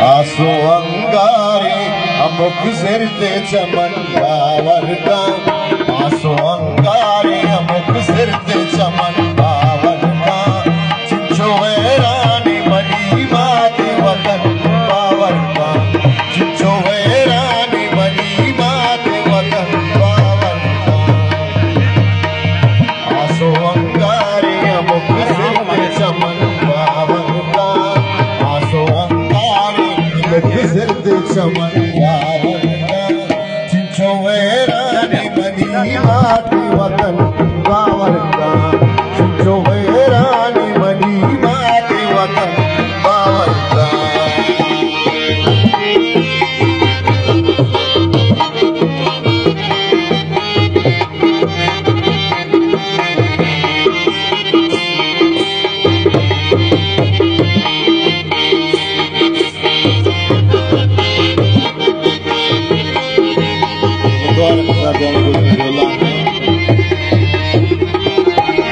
आसो अंगारे अमुक सिरते चमन बावर का आसो अंगारे अमुक सिरते चमन बावर का चिंचो रानी बनी माते वतन बावर का चिंचो रानी बनी माते वतन बावर का आसो अंगारे अमुक सिरते चमन बावर का आसो सिरते चमन बावर का चिंचो रानी बनी माते वतन बावर का चिंचो रानी बनी माते वतन बावर का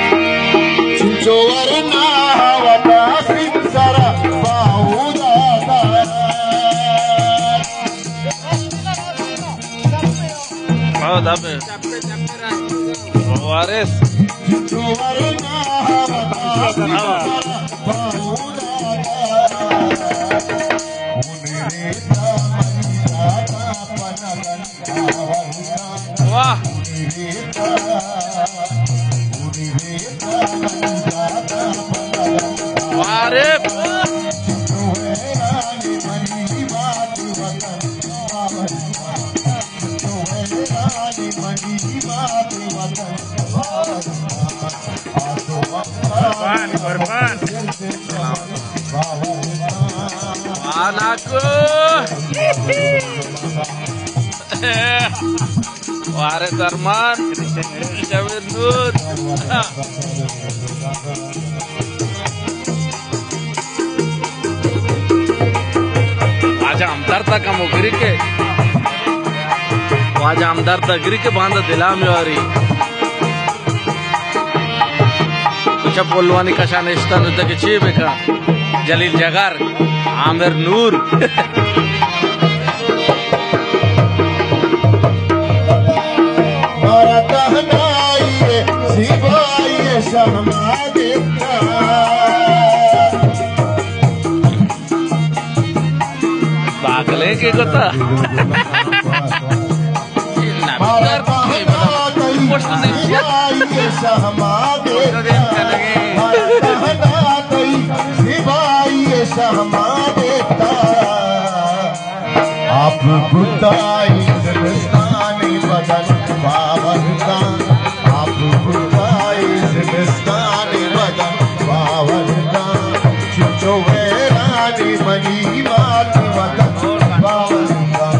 चिंचो वरना वता सिंसरा बाहुदाता वारिस चिंचो वरना वता सिंसरा बाहुदाता वाह वारिस Korban anakku Waris Arman Syamir Nur आज आमदार था का मुगरी के आज आमदार था गिरी के बांधा दिला में वारी कुछ बोलवानी कशा नेस्ता नृत्य के ची बेका जलील जगार आमिर नूर पागले के गोता आप बुताई हिंदुस्तानी बदन बावर का आप बुताई हिंदुस्तानी बदन बावर का चिंचो रानी बनी माते वतन बावर का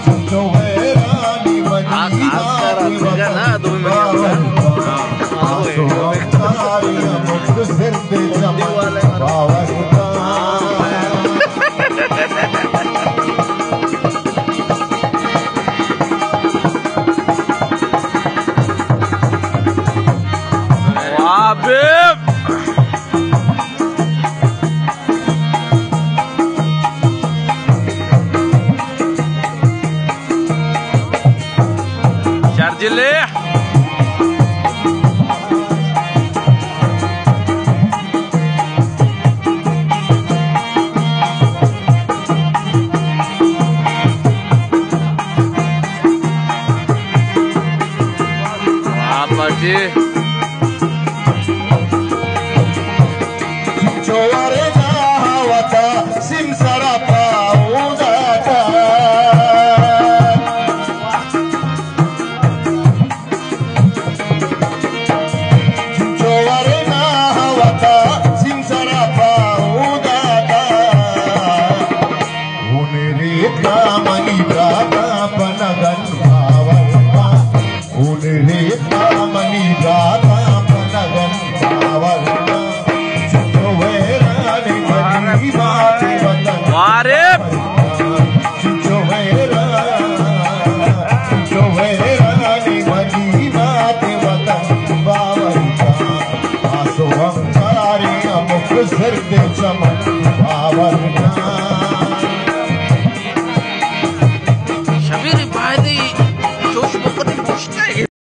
चिंचो रानी बनी माते वतन बावर का आसो अंगारे अमुक सिरते चमन बावर का Habib Syarjilih apa sih Warib सिरते चमन बावर का